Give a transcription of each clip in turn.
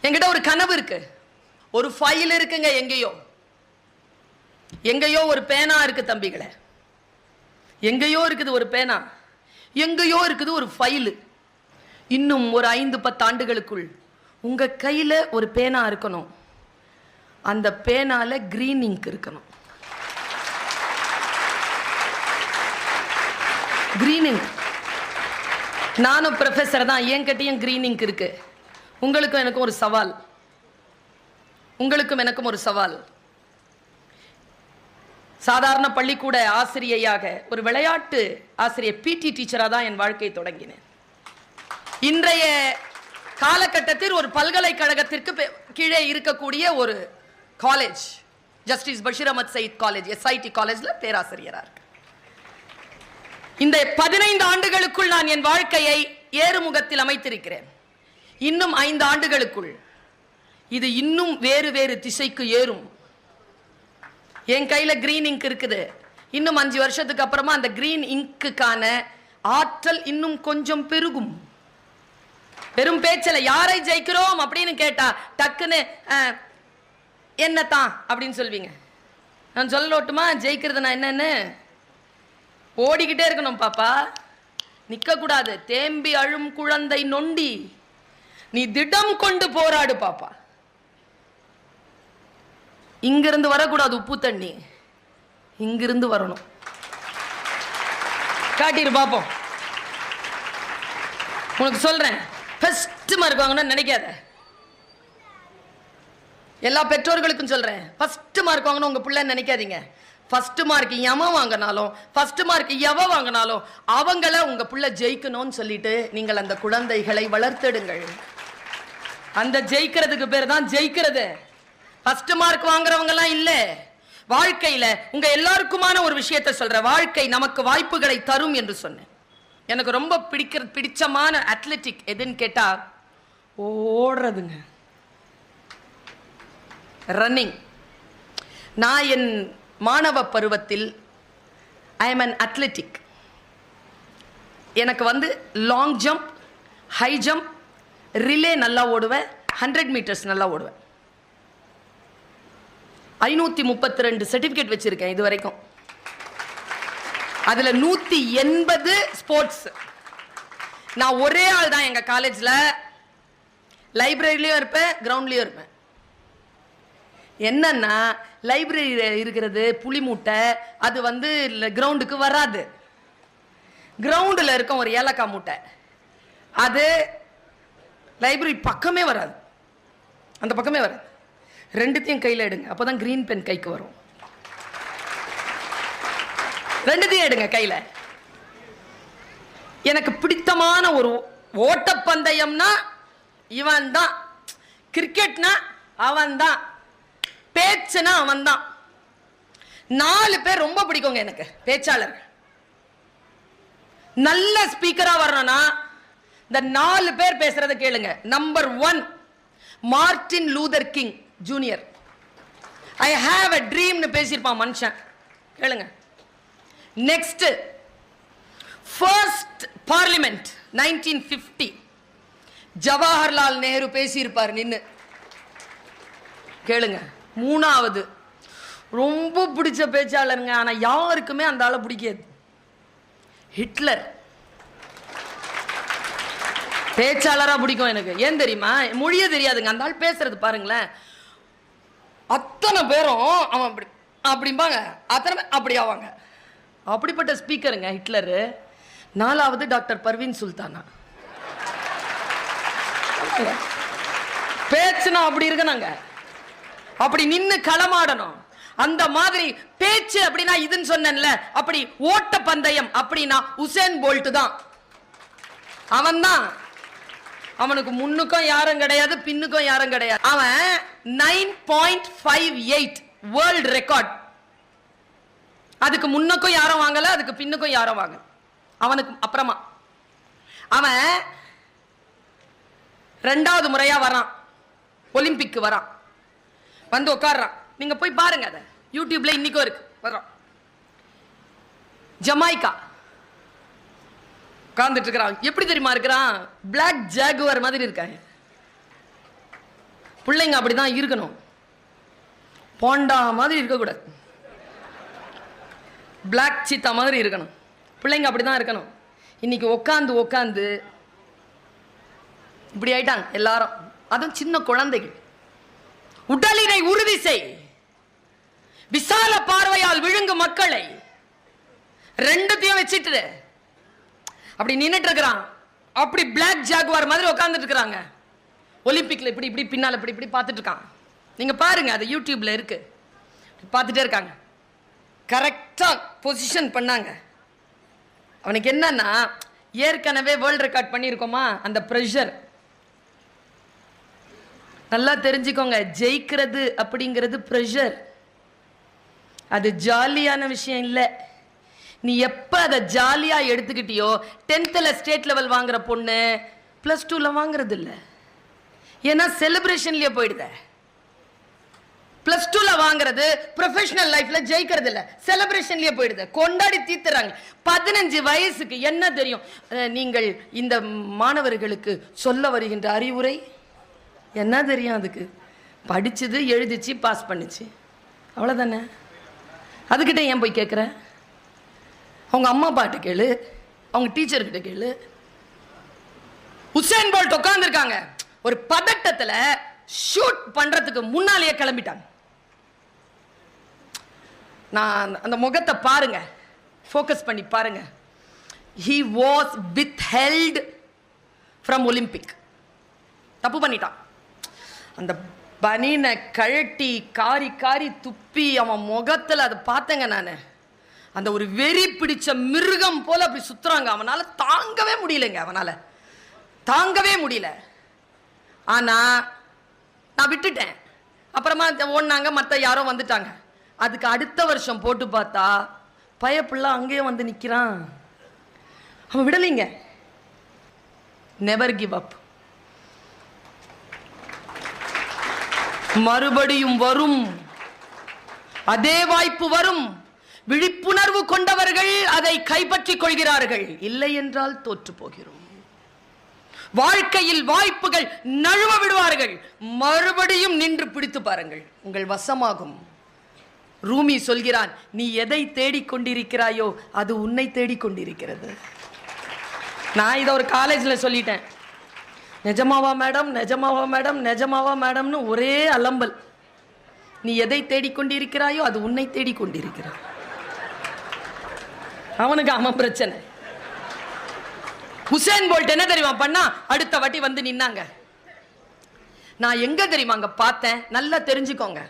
என்கிட்ட ஒரு கனவு இருக்கு, ஒரு ஃபைல் இருக்குங்க. எங்கேயோ ஒரு பேனா இருக்கு தம்பிகளே, எங்கேயோ இருக்குது ஒரு பேனா, எங்கேயோ இருக்குது ஒரு ஃபைல். இன்னும் ஒரு 5-10 ஆண்டுகளுக்குள் உங்க கையில ஒரு பேனா இருக்கணும், அந்த பேனால கிரீன் இங்க் இருக்கணும். Green ink. நானும் ப்ரொஃபஸர் தான், என்கிட்டயும் கிரீன் இங்க் இருக்கு. உங்களுக்கும் எனக்கும் ஒரு சவால், உங்களுக்கும் எனக்கும் ஒரு சவால். சாதாரண பள்ளிக்கூட ஆசிரியையாக, ஒரு விளையாட்டு ஆசிரியர், பிடி டீச்சரா தான் என் வாழ்க்கையை தொடங்கினேன். இன்றைய காலகட்டத்தில் ஒரு பல்கலைக்கழகத்திற்கு கீழே இருக்கக்கூடிய ஒரு college, justice Basheer Ahmed Sayeed college, SIT காலேஜ்ல பேராசிரியரா இருக்கு. இந்த 15 ஆண்டுகளுக்குள் நான் என் வாழ்க்கையை ஏறுமுகத்தில் அமைத்திருக்கிறேன். இன்னும் 5 ஆண்டுகளுக்குள் இது இன்னும் வேறு வேறு திசைக்கு ஏறும். என் கையில கிரீன் இங்க் இருக்குது. இன்னும் 5 வருஷத்துக்கு அப்புறமா அந்த கிரீன் இங்க்குக்கான ஆற்றல் இன்னும் கொஞ்சம் பெருகும். வெறும் பேச்சல யாரை ஜெயிக்கிறோம் அப்படின்னு கேட்டா டக்குன்னு என்னத்தான் அப்படின்னு சொல்வீங்க. நான் சொல்லட்டுமா ஜெயிக்கிறது நான் என்னன்னு? ஓடிக்கிட்டே இருக்கணும் பாப்பா, நிக்க கூடாது. தேம்பி அழும் குழந்தை நொண்டி, நீ திடம் கொண்டு போராடு பாப்பா. இங்கிருந்து வரக்கூடாது உப்பு தண்ணி, இங்கிருந்து வரணும். காட்டிரு பாப்போம். உனக்கு சொல்றேன், ஃபர்ஸ்ட் மார்க் வாங்கணும்னு நினைக்காத. எல்லா பெற்றோர்களுக்கும் சொல்றேன், ஃபர்ஸ்ட் மார்க் வாங்கணும் உங்க பிள்ளை நினைக்காதீங்க. ஃபர்ஸ்ட் மார்க் எவன் வாங்கினாலும், ஃபர்ஸ்ட் மார்க் எவ வாங்கினாலும் அவங்கள உங்க பிள்ளை ஜெயிக்கணும்னு சொல்லிட்டு நீங்கள் அந்த குழந்தைகளை வளர்த்தெடுங்கள். அந்த ஜெயிக்கிறதுக்கு பேர் தான் ஜெயிக்கிறது. ஃபர்ஸ்ட் மார்க் வாங்குறவங்க எல்லாம் இல்ல. வாழ்க்கையில உங்க எல்லாருக்குமான ஒரு விஷயத்தை சொல்ற, வாழ்க்கை நமக்கு வாய்ப்புகளை தரும் என்று சொன்னேன். எனக்கு ரொம்ப பிடிச்சமான அத்லெட்டிக் எதுன்னு கேட்டா ஓடுறதுங்க, ரன்னிங். நான் என் மாணவ பருவத்தில் ஐ எம் அன் அத்லெட்டிக். எனக்கு long jump, high jump, relay நல்லா ஓடுவேன், 100 மீட்டர்ஸ் நல்லா ஓடுவேன். 532 சர்டிபிகேட் வச்சிருக்கேன் இது வரைக்கும். அதுல 180 ஸ்போர்ட்ஸ். நான் ஒரே ஆள் தான் எங்க காலேஜ்ல, லைப்ரரியிலயும் இருப்பேன், கிரவுண்ட்லயும் இருப்பேன். என்னன்னா லைப்ரரியில இருக்கிறது புலி மூட்டை, அது கிரவுண்டுக்கு வராது. கிரவுண்டில் இருக்க ஒரு ஏலக்காய் மூட்டை, அது லைப்ரரி பக்கமே வராது, அந்த பக்கமே வராது. ரெண்டுத்தையும் கையில் எடுங்க, அப்போதான் கிரீன் பென் கைக்கு வரும். ரெண்டுத்தையும் எடுங்க கையில். எனக்கு பிடித்தமான ஒரு ஓட்டப்பந்தயம்னா இவன் தான், கிரிக்கெட்னா அவன் தான், பேச்சுனா அவன் தான். 4 பேர் ரொம்ப பிடிக்குங்க எனக்கு, பேச்சாளர்கள். நல்ல ஸ்பீக்கரா வரணும்னா இந்த 4 பேர் பேசுறத கேளுங்க. Number 1 Martin Luther King junior. I have a ட்ரீம்னு பேசியிருப்பான் மனுஷன், கேளுங்க. Next first parliament 1950 Jawaharlal Nehru பேசியிருப்பார் நின்னு, கேளுங்க. 3வது ரொம்ப பிடிச்ச பேச்சாளருங்க, ஆனா யாருக்குமே அந்த ஆளை பிடிக்காது, ஹிட்லர். பேச்சாளரா பிடிக்கும் எனக்கு. ஏன் தெரியுமா? மொழியே தெரியாதுங்க, அந்த ஆள் பேசுறது பாருங்களேன். அத்தனை பேரும் அவன் அப்படி அப்படிம்பாங்க, அத்தனை பேர் அப்படி ஆவாங்க. அப்படிப்பட்ட ஸ்பீக்கருங்க ஹிட்லரு. 4வது டாக்டர் பர்வீன் சுல்தானா. பேச்சுனா அப்படி இருக்கணுங்க, அப்படி நின்னு களமாடணும். அந்த மாதிரி பேச்சு அப்படின்னா இதுன்னு சொன்னேன்ல, அப்படி ஓட்ட பந்தயம் அப்படின்னா உசேன் போல்ட் தான். அவன் தான். அவனுக்கு முன்னுக்கும் யாரும் கிடையாது, பின்னுக்கும் யாரும் கிடையாது. அவன் 9.58 வேர்ல்ட் ரெக்கார்ட். அதுக்கு முன்னுக்கும் யாரும் வாங்கல, அதுக்கு பின்னுக்கும் யாரும் வாங்க. அவனுக்கு அப்புறமா அவன் 2வது முறையா வரான், ஒலிம்பிக்கு வரான், உட்கார்றான். நீங்க போய் பாருங்க, அதை யூடியூப்ல இன்னைக்கும் இருக்கு. வர்றான், ஜமைக்கா உட்கார்ந்துட்டு இருக்கிறான். எப்படி தெரியுமா இருக்கிறான்? பிளாக் ஜாகுவர் மாதிரி இருக்காங்க. பிள்ளைங்க அப்படிதான் இருக்கணும். போண்டா மாதிரி இருக்கக்கூடாது, பிளாக் சீத்தா மாதிரி இருக்கணும். பிள்ளைங்க அப்படிதான் இருக்கணும். இன்னைக்கு உட்காந்து உட்காந்து இப்படி ஆயிட்டாங்க எல்லாரும். அதுவும் சின்ன குழந்தைகள். உடலினை உறுதி செய், விசால பார்வையால் விழுங்கு மக்களை. ரெண்டுத்தையும் வச்சிட்டு அப்படி நின்னுட்டு இருக்கிறான். அப்படி பிளாக் ஜாகுவார் மாதிரி உட்கார்ந்துட்டு இருக்கிறாங்க. ஒலிம்பிக்ல இப்படி இப்படி பின்னால இப்படி இப்படி பார்த்துட்டு இருக்கான். நீங்க பாருங்க, அது யூடியூப்ல இருக்கு, பார்த்துட்டே இருக்காங்க. கரெக்டா பொசிஷன் பண்ணாங்க. அவனுக்கு என்னன்னா, ஏற்கனவே வேர்ல்ட் ரெக்கார்ட் பண்ணியிருக்கோமா, அந்த ப்ரெஷர். நல்லா தெரிஞ்சுக்கோங்க, ஜெயிக்கிறது அப்படிங்கிறது ப்ரெஷர். அது ஜாலியான விஷயம் இல்லை. நீ எப்ப அதை ஜாலியா எடுத்துக்கிட்டியோ, 10th ஸ்டேட் லெவல் வாங்குற பொண்ணு +2 வாங்குறது இல்லை. ஏன்னா செலிப்ரேஷன்லயே போயிடுத. +2 வாங்குறது ப்ரொஃபஷனல் லைஃப்ல ஜெயிக்கிறது இல்ல, செலிப்ரேஷன்லயே போயிடுது. கொண்டாடி தீத்துறாங்க. 15 வயசுக்கு என்ன தெரியும்? நீங்கள் இந்த மாணவர்களுக்கு சொல்ல வருகின்ற அறிவுரை என்ன தெரியும்? அதுக்கு படிச்சது, எழுதிச்சு, பாஸ் பண்ணிச்சு, அவ்வளவுதானே. அதுக்கிட்ட ஏன் போய் கேட்குற? அவங்க அம்மா அப்பாட்ட கேளு, அவங்க டீச்சர்கிட்ட கேளு. உசேன் போல்ட் உட்கார்ந்துருக்காங்க. ஒரு பதட்டத்துல ஷூட் பண்றதுக்கு முன்னாலேயே கிளம்பிட்டாங்க. நான் அந்த முகத்தை பாருங்க, ஃபோக்கஸ் பண்ணி பாருங்க. he was withheld from Olympic. தப்பு பண்ணிட்டான். அந்த பனினை கழட்டி காரி காரி துப்பி அவன் முகத்துல அதை பார்த்தேங்க நான். அந்த ஒரு வெறி பிடிச்ச மிருகம் போல அப்படி சுத்துறாங்க. அவனால தாங்கவே முடியலங்க, அவனால தாங்கவே முடியல. ஆனா நான் விட்டுட்டேன். அப்புறமா ஓடினாங்க, மற்ற யாரோ வந்துட்டாங்க. அதுக்கு அடுத்த வருஷம் போட்டு பார்த்தா பயப்புள்ள அங்கேயே வந்து நிக்கிறான். அவன் விடலைங்க. Never give up. மறுபடியும் வரும், அதே வாய்ப்பு வரும். விழிப்புணர்வு கொண்டவர்கள் அதை கைப்பற்றிக் கொள்கிறார்கள். இல்லை என்றால் தோற்று போகிறோம். வாழ்க்கையில் வாய்ப்புகள் நழுவ விடுவார்கள். மறுபடியும் நின்று பிடித்து பாருங்கள், உங்கள் வசமாகும். ரூமி சொல்கிறான், நீ எதை தேடிக்கொண்டிருக்கிறாயோ அது உன்னை தேடிக்கொண்டிருக்கிறது. நான் இதை ஒரு காலேஜ்ல சொல்லிட்டேன். நிஜமாவா மேடம், நிஜமாவா மேடம், நிஜமாவா மேடம்னு ஒரே அலம்பல். நீ எதை தேடிக்கொண்டிருக்கிறாயோ அது உன்னை தேடிக்கொண்டிருக்கிறது. அவனுக்கு அவன் பிரச்சனை. உசேன் போல்ட் என்ன தெரியுமா பண்ணா? அடுத்த வாட்டி வந்து நின்னாங்க. நான் எங்க தெரியுமாங்க பார்த்தேன்? நல்லா தெரிஞ்சுக்கோங்க.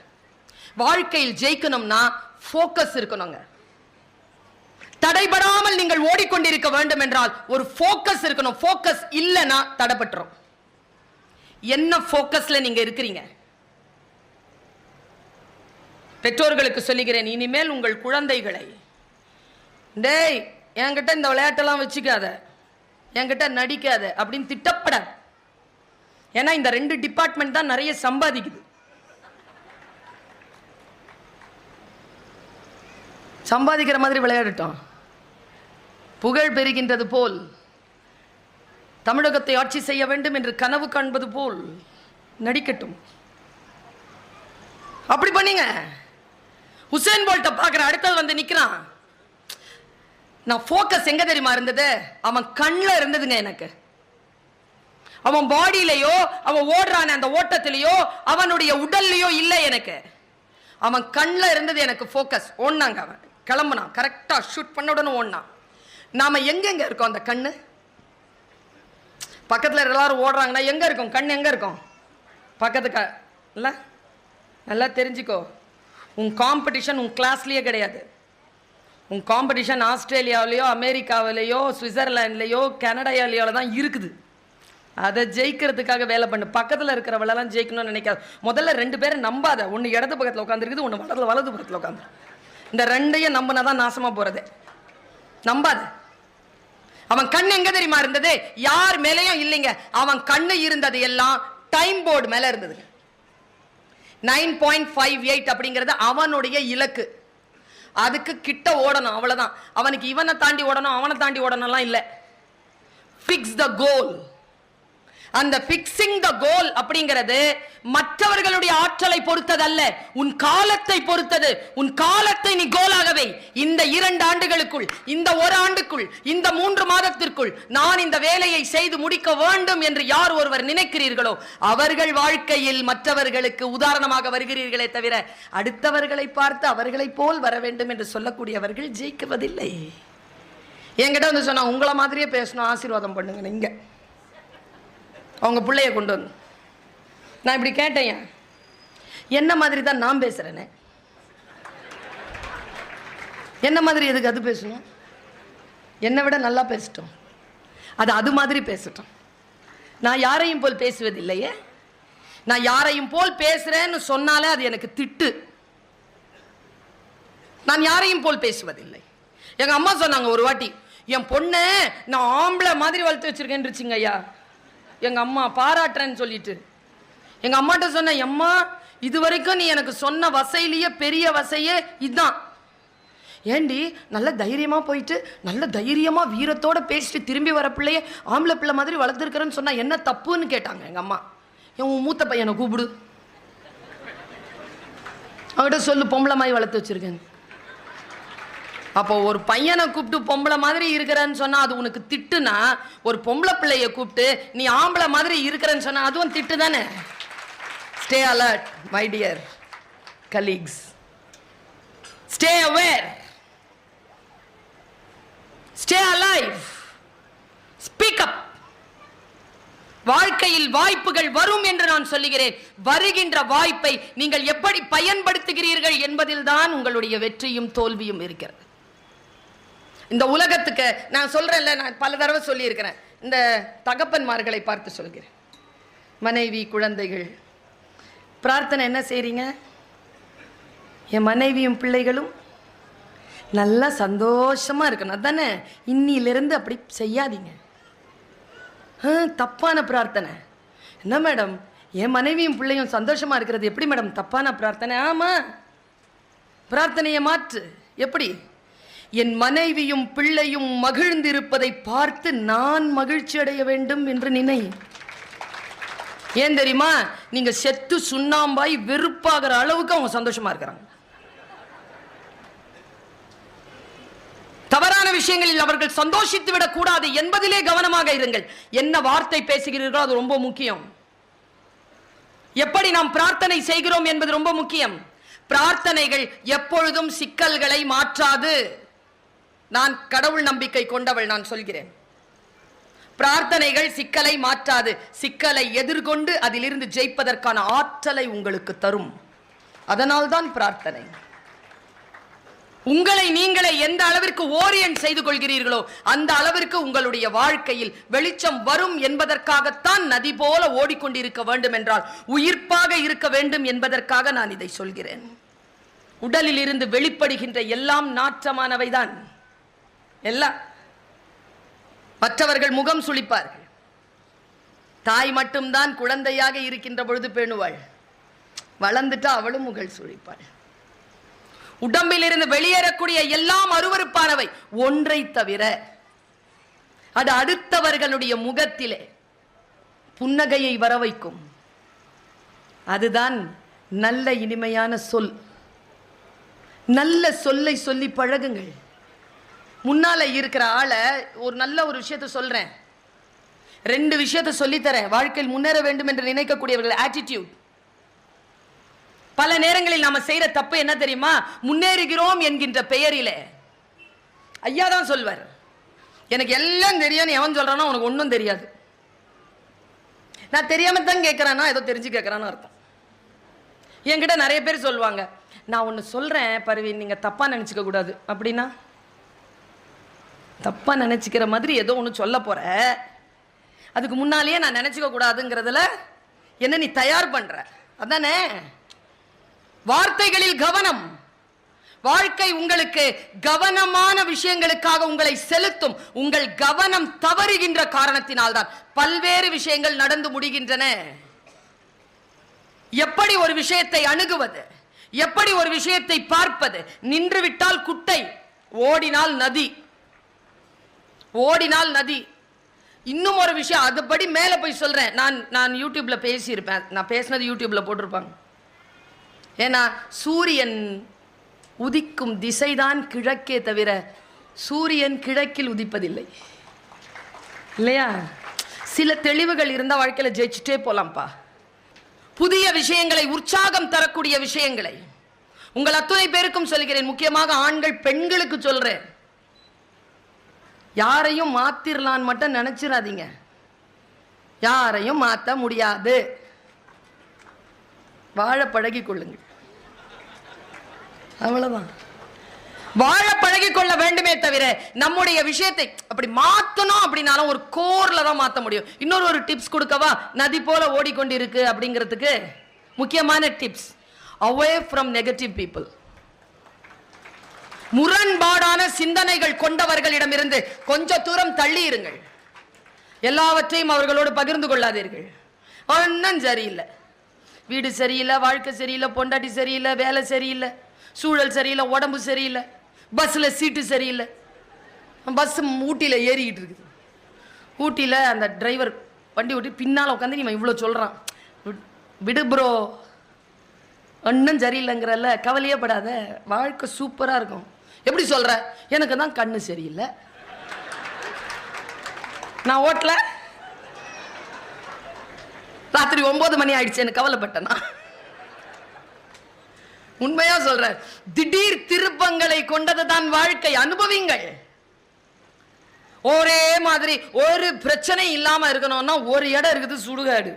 வாழ்க்கையில் ஜெயிக்கணும்னா ஃபோக்கஸ் இருக்கணுங்க. தடைபடாமல் நீங்கள் ஓடிக்கொண்டிருக்க வேண்டும் என்றால் ஒரு ஃபோக்கஸ் இருக்கணும். ஃபோக்கஸ் இல்லைன்னா தடைபட்டுரும். என்ன ஃபோக்கஸ்ல நீங்க இருக்கிறீங்க? பெற்றோர்களுக்கு சொல்லுகிறேன், இனிமேல் உங்கள் குழந்தைகளை, டேய் என்கிட்ட இந்த விளையாட்டெல்லாம் வச்சுக்காத, என்கிட்ட நடிக்காத அப்படின்னு திட்டப்பட. ஏன்னா இந்த 2 டிபார்ட்மெண்ட் தான் நிறைய சம்பாதிக்குது. சம்பாதிக்கிற மாதிரி விளையாடட்டும். புகழ் பெறுகின்றது போல், தமிழகத்தை ஆட்சி செய்ய வேண்டும் என்று கனவு காண்பது போல் நடிக்கட்டும். அப்படி பண்ணீங்க. உசேன் போல்ட்ட பார்க்கிற, அடுத்தது வந்து நிக்கிறான். நான் ஃபோக்கஸ் எங்க தெரியுமா இருந்தது? அவன் கண்ணில் இருந்ததுங்க எனக்கு. அவன் பாடியிலையோ, அவன் ஓடுறான அந்த ஓட்டத்திலேயோ, அவனுடைய உடல்லையோ இல்லை எனக்கு. அவன் கண்ணில் இருந்தது எனக்கு ஃபோக்கஸ். ஓடினாங்க, அவன் கிளம்புனான், கரெக்டா ஷூட் பண்ண உடனே ஓடினான். நாம எங்கெங்க இருக்கோம்? அந்த கண்ணு பக்கத்தில் எல்லாரும் ஓடுறாங்கன்னா எங்க இருக்கும்? கண் எங்க இருக்கும்? பக்கத்துக்கு இல்ல. நல்லா தெரிஞ்சுக்கோ, உன் காம்படிஷன் உன் கிளாஸ்லயே கிடையாது. உன் காம்படிஷன் ஆஸ்திரேலியாவிலையோ, அமெரிக்காவிலையோ, சுவிட்சர்லாண்ட்லையோ, கனடாவிலையோ தான் இருக்குது. அதை ஜெயிக்கிறதுக்காக வேலை பண்ணு. பக்கத்தில் இருக்கிறவளெல்லாம் ஜெயிக்கணும்னு நினைக்காது. முதல்ல 2 பேரை நம்பாத. ஒன்று இடது பக்கத்தில் உட்காந்துருக்குது, ஒன்று வலது பக்கத்தில் உட்காந்து. இந்த 2ஐயும் நம்பினாதான் நாசமா போறது. நம்பாத. அவன் கண் எங்க தெரியுமா இருந்தது? யார் மேலேயும் இல்லைங்க. அவன் கண்ணு இருந்தது எல்லாம் டைம் போர்டு மேல இருந்தது. 9.58 அப்படிங்கிறது அவனுடைய இலக்கு. அதுக்கு கிட்ட ஓடணும், அவ்வளவுதான். அவனுக்கு இவனை தாண்டி ஓடணும், அவனை தாண்டி ஓடணும்லாம் இல்லை. ஃபிக்ஸ் த கோல் அந்த பிக்சிங் த கோல் அப்படிங்கிறது மற்றவர்களுடைய ஆற்றலை பொறுத்ததல்ல, உன் காலத்தை பொறுத்தது. உன் காலத்தை நீ கோலாகவே இந்த 2 ஆண்டுகளுக்குள், இந்த 1 ஆண்டுக்குள், இந்த 3 மாதத்திற்குள் நான் இந்த வேலையை செய்து முடிக்க வேண்டும் என்று யார் ஒருவர் நினைக்கிறீர்களோ அவர்கள் வாழ்க்கையில் மற்றவர்களுக்கு உதாரணமாக வருகிறீர்களே தவிர அடுத்தவர்களை பார்த்து அவர்களை போல் வர வேண்டும் என்று சொல்லக்கூடியவர்கள் ஜெயிக்குவதில்லை. என்கிட்ட வந்து சொன்னா உங்களை மாதிரியே பேசணும், ஆசீர்வாதம் பண்ணுங்க. நீங்க அவங்க பிள்ளைய கொண்டு வந்து நான் இப்படி கேட்டேன், என்ன மாதிரி தான் நான் பேசுறேனே, என்ன மாதிரி எதுக்கு அது பேசணும்? என்னை விட நல்லா பேசட்டும், அது மாதிரி பேசட்டும். நான் யாரையும் போல் பேசுவதில்லையே. நான் யாரையும் போல் பேசுறேன்னு சொன்னாலே அது எனக்கு திட்டு. நான் யாரையும் போல் பேசுவதில்லை. எங்க அம்மா சொன்னாங்க ஒரு வாட்டி, என் பொண்ணு நான் ஆம்பளை மாதிரி வளர்த்து வச்சிருக்கேன் ஐயா. எங்க அம்மா பாராட்டுறேன்னு சொல்லிட்டு எங்க அம்மாட்ட சொன்ன, அம்மா இது வரைக்கும் நீ எனக்கு சொன்ன வசையிலேயே பெரிய வசையே இதுதான். ஏண்டி நல்ல தைரியமா போயிட்டு நல்ல தைரியமா வீரத்தோட பேசிட்டு திரும்பி வர பிள்ளைய ஆம்பளை பிள்ளை மாதிரி வளர்த்துருக்கிறேன்னு சொன்னா என்ன தப்புன்னு கேட்டாங்க எங்க அம்மா. என் மூத்த பையனை கூப்பிடு, அவகிட்ட சொல்லு பொம்பளை மாதிரி வளர்த்து வச்சிருக்கேன். அப்போ ஒரு பையனை கூப்பிட்டு பொம்பளை மாதிரி இருக்கிறன்னு சொன்னா அது உனக்கு திட்டுனா, ஒரு பொம்பளை பிள்ளைய கூப்பிட்டு நீ ஆம்பளை மாதிரி இருக்கிறன்னு சொன்னா அதுவும் திட்டு தானே. Stay alert my dear colleagues, stay aware, stay alive, speak up. வாழ்க்கையில் வாய்ப்புகள் வரும் என்று நான் சொல்லுகிறேன். வருகின்ற வாய்ப்பை நீங்கள் எப்படி பயன்படுத்துகிறீர்கள் என்பதில் தான் உங்களுடைய வெற்றியும் தோல்வியும் இருக்கிறது. இந்த உலகத்துக்கு நான் சொல்றேன்ல, நான் பல தடவை சொல்லி இருக்கிறேன், இந்த தகப்பன்மார்களை பார்த்து சொல்கிறேன். மனைவி குழந்தைகள் பிரார்த்தனை என்ன செய்றீங்க? என் மனைவியும் பிள்ளைகளும் நல்லா சந்தோஷமா இருக்கணும், அதானே. இன்னிலிருந்து அப்படி செய்யாதீங்க. தப்பான பிரார்த்தனை. என்ன மேடம், என் மனைவியும் பிள்ளையும் சந்தோஷமா இருக்கிறது எப்படி மேடம் தப்பான பிரார்த்தனை? ஆமா, பிரார்த்தனையை மாற்று. எப்படி? என் மனைவியும் பிள்ளையும் மகிழ்ந்திருப்பதை பார்த்து நான் மகிழ்ச்சி அடைய வேண்டும் என்று நினை. ஏன் தெரியுமா? நீங்க செத்து சுண்ணாம்பாய் வெறுப்பாகிற அளவுக்கு அவங்க சந்தோஷமா இருக்கிறாங்க. தவறான விஷயங்களில் அவர்கள் சந்தோஷித்து விடக் கூடாது என்பதிலே கவனமாக இருங்கள். என்ன வார்த்தை பேசுகிறீர்களோ அது ரொம்ப முக்கியம். எப்படி நாம் பிரார்த்தனை செய்கிறோம் என்பது ரொம்ப முக்கியம். பிரார்த்தனைகள் எப்பொழுதும் சிக்கல்களை மாற்றாது. நான் கடவுள் நம்பிக்கை கொண்டவள், நான் சொல்கிறேன். பிரார்த்தனைகள் சிக்கலை மாற்றாது. சிக்கலை எதிர்கொண்டு அதிலிருந்து ஜெயிப்பதற்கான ஆற்றலை உங்களுக்கு தரும். அதனால்தான் பிரார்த்தனை. உங்களை நீங்களே எந்த அளவிற்கு ஓரியன்ட் செய்து கொள்கிறீர்களோ அந்த அளவிற்கு உங்களுடைய வாழ்க்கையில் வெளிச்சம் வரும் என்பதற்காகத்தான் நதி போல ஓடிக்கொண்டிருக்க வேண்டும் என்றால் உயிர்ப்பாக இருக்க வேண்டும் என்பதற்காக நான் இதை சொல்கிறேன். உடலில் இருந்து வெளிப்படுகின்ற எல்லாம் நாற்றமானவைதான். எல்லாம் மற்றவர்கள் முகம் சுளிப்பார்கள். தாய் மட்டும்தான் குழந்தையாக இருக்கின்ற பொழுது பேணுவாள், வளர்ந்துட்டா அவளும் முகல் சுளிப்பாள். உடம்பில் இருந்து வெளியேறக்கூடிய எல்லாம் அருவருப்பானவை ஒன்றை தவிர அது அடுத்தவர்களுடைய முகத்திலே புன்னகையை வர வைக்கும். அதுதான் நல்ல இனிமையான சொல். நல்ல சொல்லை சொல்லி பழகுங்கள். முன்னால இருக்கிற ஆளை ஒரு நல்ல ஒரு விஷயத்தை சொல்றேன், 2 விஷயத்தை சொல்லித்தரேன். வாழ்க்கையில் முன்னேற வேண்டும் என்று நினைக்கக்கூடியவர்கள் ஆட்டிடியூட். பல நேரங்களில் நாம செய்யற தப்பு என்ன தெரியுமா? முன்னேறுகிறோம் என்கின்ற பெயரிலே ஐயா தான் சொல்வார், எனக்கு எல்லாம் தெரியும், எவன் சொல்றானோ உனக்கு ஒன்றும் தெரியாது. நான் தெரியாம தான் கேட்கறானா ஏதோ தெரிஞ்சு கேட்கறான்னு அர்த்தம். என்கிட்ட நிறைய பேர் சொல்லுவாங்க, நான் ஒன்று சொல்றேன் பர்வீன், நீங்க தப்பா நினைச்சுக்க கூடாது. அப்படின்னா தப்பா நினைச்சுக்கிற மாதிரி ஏதோ ஒன்று சொல்ல போற, அதுக்கு முன்னாலேயே நான் நினைச்சுக்க கூடாதுங்கிறதுல என்ன நீ தயார் பண்ற, அதானே? வார்த்தைகளில் கவனம். வாழ்க்கை உங்களுக்கு கவனமான விஷயங்களுக்காக உங்களை செலுத்தும். உங்கள் கவனம் தவறுகின்ற காரணத்தினால் தான் பல்வேறு விஷயங்கள் நடந்து முடிகின்றன. எப்படி ஒரு விஷயத்தை அணுகுவது, எப்படி ஒரு விஷயத்தை பார்ப்பது? நின்றுவிட்டால் குட்டை, ஓடினால் நதி. ஓடினால் நதி. இன்னும் ஒரு விஷயம், அதுபடி மேல போய் சொல்றேன். நான் யூடியூப்ல பேசியிருப்பேன், நான் பேசினது யூடியூப்ல போட்டிருப்பாங்க. ஏன்னா சூரியன் உதிக்கும் திசைதான் கிழக்கே தவிர சூரியன் கிழக்கில் உதிப்பதில்லை, இல்லையா? சில தெளிவுகள் இருந்தா வாழ்க்கையில ஜெயிச்சுட்டே போலாம்ப்பா. புதிய விஷயங்களை, உற்சாகம் தரக்கூடிய விஷயங்களை உங்கள் அத்துணை பேருக்கும் சொல்கிறேன், முக்கியமாக ஆண்கள் பெண்களுக்கு சொல்றேன். யாரையும் மாத்திரலான்னு மட்டும் நினைச்சிடாதீங்க. யாரையும் மாற்ற முடியாது. வாழ பழகி கொள்ளுங்கள், அவ்வளவுதான். வாழ பழகி கொள்ள வேண்டுமே தவிர நம்முடைய விஷயத்தை அப்படி மாத்தணும் அப்படின்னாலும் ஒரு கோர்ல தான் மாத்த முடியும். இன்னொரு ஒரு டிப்ஸ் கொடுக்கவா? நதி போல ஓடிக்கொண்டிருக்கு அப்படிங்கிறதுக்கு முக்கியமான tips, away from negative people. முரண்பாடான சிந்தனைகள் கொண்டவர்களிடமிருந்து கொஞ்ச தூரம் தள்ளி இருங்கள். எல்லாவற்றையும் அவர்களோடு பகிர்ந்து கொள்ளாதீர்கள். ஒன்னும் சரியில்லை, வீடு சரியில்லை, வாழ்க்கை சரியில்லை, பொண்டாட்டி சரியில்லை, வேலை சரியில்லை, சூழல் சரியில்லை, உடம்பு சரியில்லை, பஸ்ல சீட்டு சரியில்லை. பஸ் ஊட்டியில ஏறிக்கிட்டு இருக்குது. ஊட்டியில அந்த டிரைவர் வண்டி ஓட்டி பின்னால உட்காந்து நீ இவ்வளோ சொல்றான், விடு ப்ரோ, ஒன்னும் சரியில்லைங்கிறல்ல, கவலையே படாத, வாழ்க்கை சூப்பரா இருக்கும். எப்படி சொல்ற? எனக்கு தான் கண்ணு சரியில்லை, நான் ஓட்டல, ராத்திரி 9 மணி ஆயிடுச்சு, எனக்கு கவலைப்பட்டனா? உண்மையா சொல்ற, திடீர் திருப்பங்களை கொண்டதுதான் வாழ்க்கை. அனுபவிங்கள். ஒரே மாதிரி ஒரு பிரச்சனை இல்லாம இருக்கணும்னா ஒரு இடம் இருக்குது, சுடுகாடு.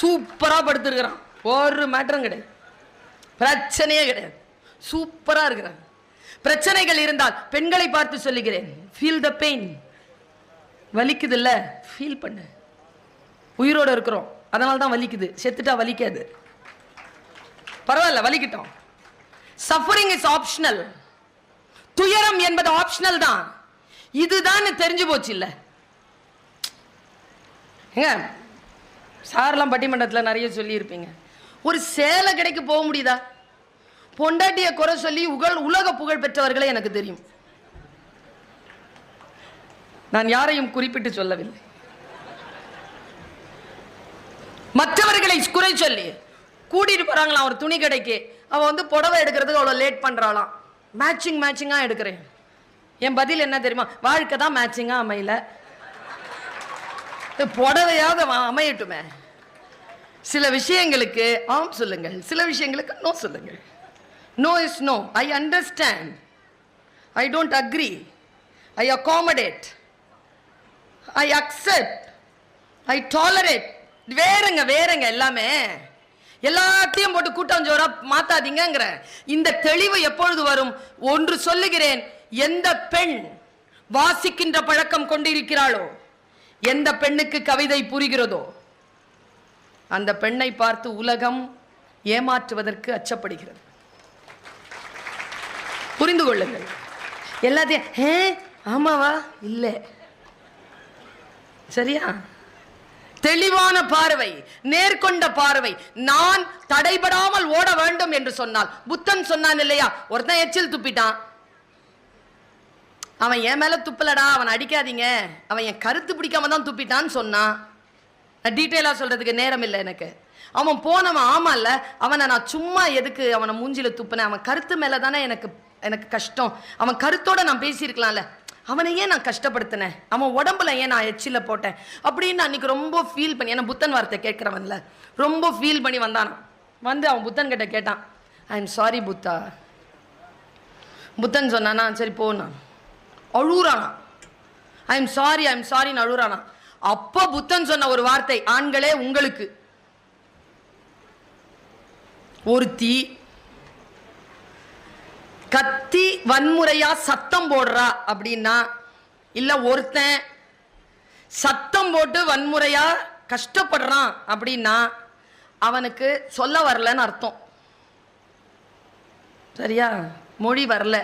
சூப்பரா படுத்திருக்கிறான், ஒரு மேட்டரும் கிடையாது, பிரச்சனையே கிடையாது, சூப்பரா இருக்கிறாங்க. பிரச்சனைகள் இருந்தால் பெண்களை பார்த்து சொல்லுகிறேன், ஃபீல் த பெயின். வலிக்குது இல்ல, ஃபீல் பண்ணு. உயிரோட இருக்கிறோம், அதனால தான் வலிக்குது. செத்துட்டா வலிக்காது, பரவாயில்ல, வலிக்கிட்டோம். Suffering is optional. துயரம் என்பது ஆப்ஷனல் தான். இதுதான் தெரிஞ்சு போச்சு இல்ல? சார்லாம் பட்டிமன்றத்தில் நிறைய சொல்லி இருப்பீங்க. ஒரு சேலை கடைக்கு போக முடியுதா? பொண்டாட்டிய குறை சொல்லி உலக புகழ் பெற்றவர்களே எனக்கு தெரியும். நான் யாரையும் குறிப்பிட்டு சொல்லவில்லை. மற்றவர்களை குறை சொல்லி கூட்டிட்டு போறாங்களாம் ஒரு துணி கடைக்கு. அவ வந்து புடவை எடுக்கிறதுக்கு அவ்வளோ லேட் பண்றாளாம். மேட்சிங்கா எடுக்கிறேன். என் பதில் என்ன தெரியுமா? வாழ்க்கை தான் மேட்சிங்கா அமையல, புடவையாவது அமையட்டுமே. சில விஷயங்களுக்கு ஆம் சொல்லுங்கள், சில விஷயங்களுக்கு நோ சொல்லுங்கள். No is no. I understand, I don't agree, I accommodate, I accept, I tolerate. வேறங்க எல்லாமே. எல்லாத்தையும் போட்டு கூட்டம் ஜோரா மாத்தாதீங்கிற இந்த தெளிவு எப்பொழுது வரும்? ஒன்று சொல்லுகிறேன், எந்த பெண் வாசிக்கின்ற பழக்கம் கொண்டிருக்கிறாளோ, எந்த பெண்ணுக்கு கவிதை புரிகிறதோ, அந்த பெண்ணை பார்த்து உலகம் ஏமாற்றுவதற்கு அச்சப்படுகிறது. புரிந்து கொள்ளுங்கள். எல்லாத்தையும் ஆமாவா இல்ல, சரியா? தெளிவான பார்வை, நேர்கொண்ட பார்வை. நான் தடைபடாமல் ஓட வேண்டும் என்று சொன்னால், புத்தன் சொன்னான் இல்லையா, ஒருத்தன் எச்சில் துப்பிட்டான், அவன் என் மேல துப்பலடா, அவன் அடிக்காதீங்க, அவன் என் கருத்து பிடிக்காம தான் துப்பிட்டான்னு சொன்னான். டீட்டெயிலா சொல்றதுக்கு நேரம் இல்லை எனக்கு. அவன் போனவன் ஆமா இல்ல, அவனை நான் சும்மா எதுக்கு அவனை மூஞ்சில துப்புனேன்? அவன் கருத்து மேல தானே எனக்கு கஷ்டம். அவன் கருத்தோட நான் பேசியிருக்கலாம்ல, அவனை ஏன் நான் கஷ்டப்படுத்தினேன்? அவன் உடம்புல ஏன் நான் எச்சில போட்டேன் அப்படின்னு அன்னைக்கு ரொம்ப ஃபீல் பண்ணி, ஏன்னா புத்தன் வார்த்தை கேட்கிறவன்ல, ரொம்ப ஃபீல் பண்ணி வந்தான். வந்து அவன் புத்தன் கிட்ட கேட்டான், ஐ எம் சாரி புத்தா. புத்தன் சொன்னானா, சரி போனா. அழுறானா, ஐ எம் சாரின்னு அழுறானா. அப்ப புத்தன் சொன்ன ஒரு வார்த்தை, ஆண்களே உங்களுக்கு, ஒருத்தி கத்தி வன்முறையா சத்தம் போடுறா அப்படின்னா, இல்ல ஒருத்தன் சத்தம் போட்டு வன்முறையா கஷ்டப்படுறான் அப்படின்னா, அவனுக்கு சொல்ல வரலன்னு அர்த்தம், சரியா? மொழி வரல.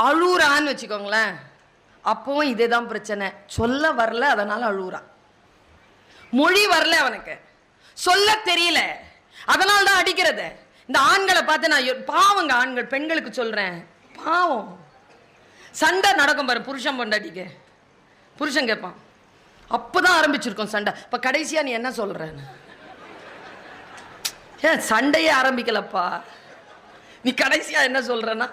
அழுறான்னு வச்சுக்கோங்களேன், அப்பவும் இதேதான் பிரச்சனை. சொல்ல வரல, அதனால அழுறான். மொழி வரல, அவனுக்கு சொல்ல தெரியல, அதனால தான் அடிக்கிறது. இந்த ஆண்களை பார்த்து நான் பாவங்க ஆண்கள், பெண்களுக்கு சொல்றேன், பாவம். சண்டை நடக்கும் பாரு புருஷன் பொண்டாட்டிக்கு, புருஷன் கேட்பான், அப்பதான் ஆரம்பிச்சிருக்கோம் சண்டை, இப்ப கடைசியா நீ என்ன சொல்றன்னு. ஏன் சண்டையே ஆரம்பிக்கலப்பா, நீ கடைசியா என்ன சொல்றனா?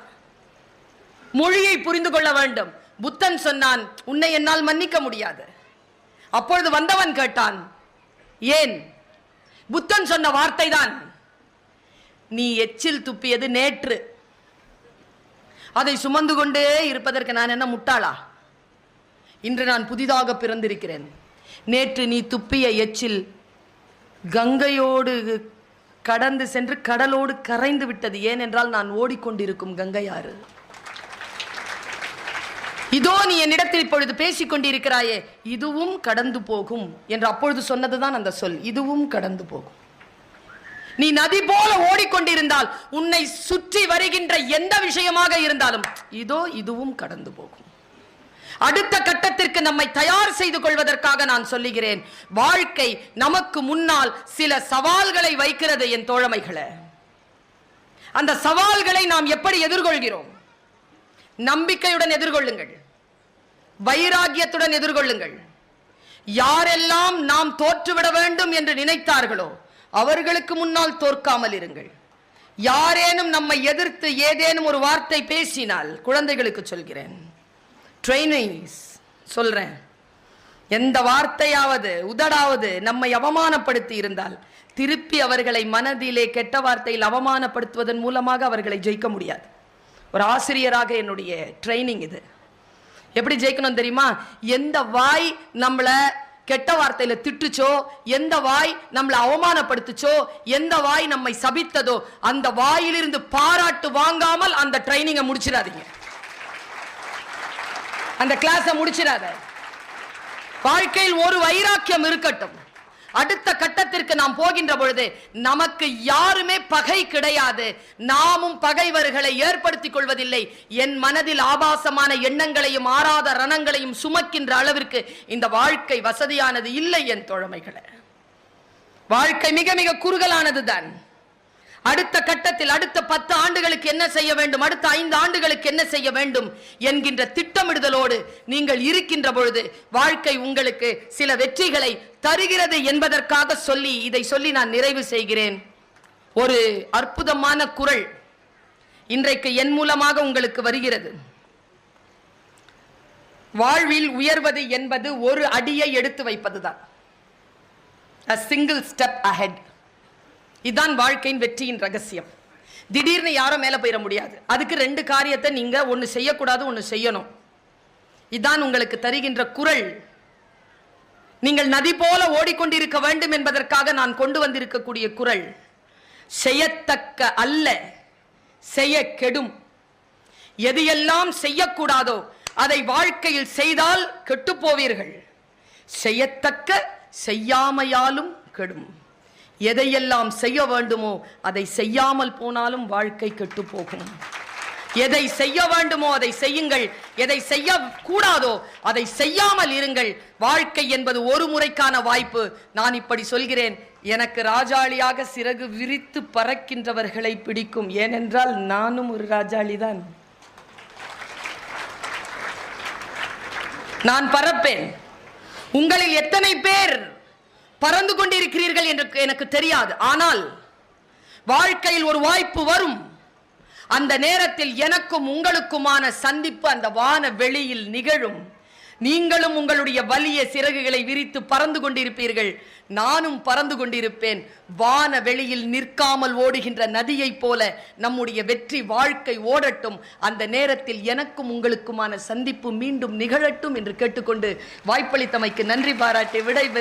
மொழியை புரிந்து கொள்ள வேண்டும். புத்தன் சொன்னான், உன்னை என்னால் மன்னிக்க முடியாது. அப்பொழுது வந்தவன் கேட்டான், ஏன்? புத்தன் சொன்ன வார்த்தை தான், நீ எச்சில் துப்பியது நேற்று, அதை சுமந்து கொண்டே இருப்பதற்கு நான் என்ன முட்டாளா? இன்று நான் புதிதாக பிறந்திருக்கிறேன். நேற்று நீ துப்பிய எச்சில் கங்கையோடு கடந்து சென்று கடலோடு கரைந்து விட்டது. ஏனென்றால் நான் ஓடிக்கொண்டிருக்கும் கங்கையாறு. இதோ நீ என்னிடத்தில் இப்பொழுது பேசிக் கொண்டிருக்கிறாயே, இதுவும் கடந்து போகும் என்று அப்பொழுது சொன்னதுதான் அந்த சொல், இதுவும் கடந்து போகும். நீ நதி போல ஓடிக்கொண்டிருந்தால் உன்னை சுற்றி வருகின்ற எந்த விஷயமாக இருந்தாலும் இதோ இதுவும் கடந்து போகும். அடுத்த கட்டத்திற்கு நம்மை தயார் செய்து கொள்வதற்காக நான் சொல்லுகிறேன், வாழ்க்கை நமக்கு முன்னால் சில சவால்களை வைக்கிறது என் தோழமைகளே. அந்த சவால்களை நாம் எப்படி எதிர்கொள்கிறோம்? நம்பிக்கையுடன் எதிர்கொள்ளுங்கள், வைராகியத்துடன் எதிர்கொள்ளுங்கள். யாரெல்லாம் நாம் தோற்றுவிட வேண்டும் என்று நினைத்தார்களோ அவர்களுக்கு முன்னால் தோற்காமல் இருங்கள். யாரேனும் நம்மை எதிர்த்து ஏதேனும் ஒரு வார்த்தை பேசினால், குழந்தைகளுக்கு சொல்கிறேன், ட்ரைனிங்ஸ் சொல்றேன், எந்த வார்த்தையாவது உதடாவது நம்மை அவமானப்படுத்தி இருந்தால் திருப்பி அவர்களை மனதிலே கெட்ட வார்த்தையில் அவமானப்படுத்துவதன் மூலமாக அவர்களை ஜெயிக்க முடியாது. ஒரு ஆசிரியராக என்னுடைய ட்ரைனிங் இது. எப்படி ஜெயிக்கணும் தெரியுமா? எந்த வாய் நம்மளை கெட்ட வார்த்தையில திட்டுச்சோ, எந்த வாய் நம்மளை அவமானப்படுத்துச்சோ, எந்த வாய் நம்மை சபித்ததோ, அந்த வாயிலிருந்து பாராட்டு வாங்காமல் அந்த ட்ரைனிங்கை முடிச்சிடாதீங்க, அந்த கிளாஸை முடிச்சிடாத. வாழ்க்கையில் ஒரு வைராக்கியம் இருக்கட்டும். அடுத்த கட்டத்திற்கு நாம் போகின்ற பொழுது நமக்கு யாருமே பகை கிடையாது, நாமும் பகைவர்களை ஏற்படுத்திக் கொள்வதில்லை. என் மனதில் ஆபாசமான எண்ணங்களையும் ஆறாத ரணங்களையும் சுமக்கின்ற அளவிற்கு இந்த வாழ்க்கை வசதியானது இல்லை என் தோழமைகளே. வாழ்க்கை மிக மிக குறுகலானதுதான். அடுத்த கட்டத்தில் அடுத்த 10 ஆண்டுகளுக்கு என்ன செய்ய வேண்டும், அடுத்த 5 ஆண்டுகளுக்கு என்ன செய்ய வேண்டும் என்கின்ற திட்டமிடுதலோடு நீங்கள் இருக்கின்ற பொழுது வாழ்க்கை உங்களுக்கு சில வெற்றிகளை தருகிறது என்பதற்காக சொல்லி இதை சொல்லி நான் நிறைவு செய்கிறேன். ஒரு அற்புதமான குறள் இன்றைக்கு என் மூலமாக உங்களுக்கு வருகிறது. வாழ்வில் உயர்வது என்பது ஒரு அடியை எடுத்து வைப்பதுதான். A single step ahead. இதுதான் வாழ்க்கையின் வெற்றியின் ரகசியம். திடீர்னு யாரும் மேல போயிட முடியாது. அதுக்கு 2 காரியத்தை நீங்க ஒன்னு செய்யக்கூடாது, ஒன்னு செய்யணும். இதுதான் உங்களுக்கு தருகின்ற குறள். நீங்கள் நதி போல ஓடிக்கொண்டிருக்க வேண்டும் என்பதற்காக நான் கொண்டு வந்திருக்கக்கூடிய குறள், செய்யத்தக்க அல்ல செய்ய கெடும். எது எல்லாம் செய்யக்கூடாதோ அதை வாழ்க்கையில் செய்தால் கெட்டு போவீர்கள். செய்யத்தக்க செய்யாமையாலும் கெடும். எதையெல்லாம் செய்ய வேண்டுமோ அதை செய்யாமல் போனாலும் வாழ்க்கை கெட்டு போகும். எதை செய்ய வேண்டுமோ அதை செய்யுங்கள், எதை செய்ய கூடாதோ அதை செய்யாமல் இருங்கள். வாழ்க்கை என்பது ஒரு முறைக்கான வாய்ப்பு. நான் இப்படி சொல்கிறேன், எனக்கு ராஜாளியாக சிறகு விரித்து பறக்கின்றவர்களை பிடிக்கும். ஏனென்றால் நானும் ஒரு ராஜாளி தான். நான் பறப்பேன். உங்களில் எத்தனை பேர் பறந்து கொண்டிருக்கிறீர்கள் என்று எனக்கு தெரியாது. ஆனால் வாழ்க்கையில் ஒரு வாய்ப்பு வரும். அந்த நேரத்தில் எனக்கும் உங்களுக்குமான சந்திப்பு அந்த வான வெளியில் நிகழும். நீங்களும் உங்களுடைய வலிய சிறகுகளை விரித்து பறந்து கொண்டிருப்பீர்கள், நானும் பறந்து கொண்டிருப்பேன். வான வெளியில் நிற்காமல் ஓடுகின்ற நதியைப் போல நம்முடைய வெற்றி வாழ்க்கை ஓடட்டும். அந்த நேரத்தில் எனக்கும் உங்களுக்குமான சந்திப்பு மீண்டும் நிகழட்டும் என்று கேட்டுக்கொண்டு வாய்ப்பளித்தமைக்கு நன்றி பாராட்டி விடைபெறுகிறேன்.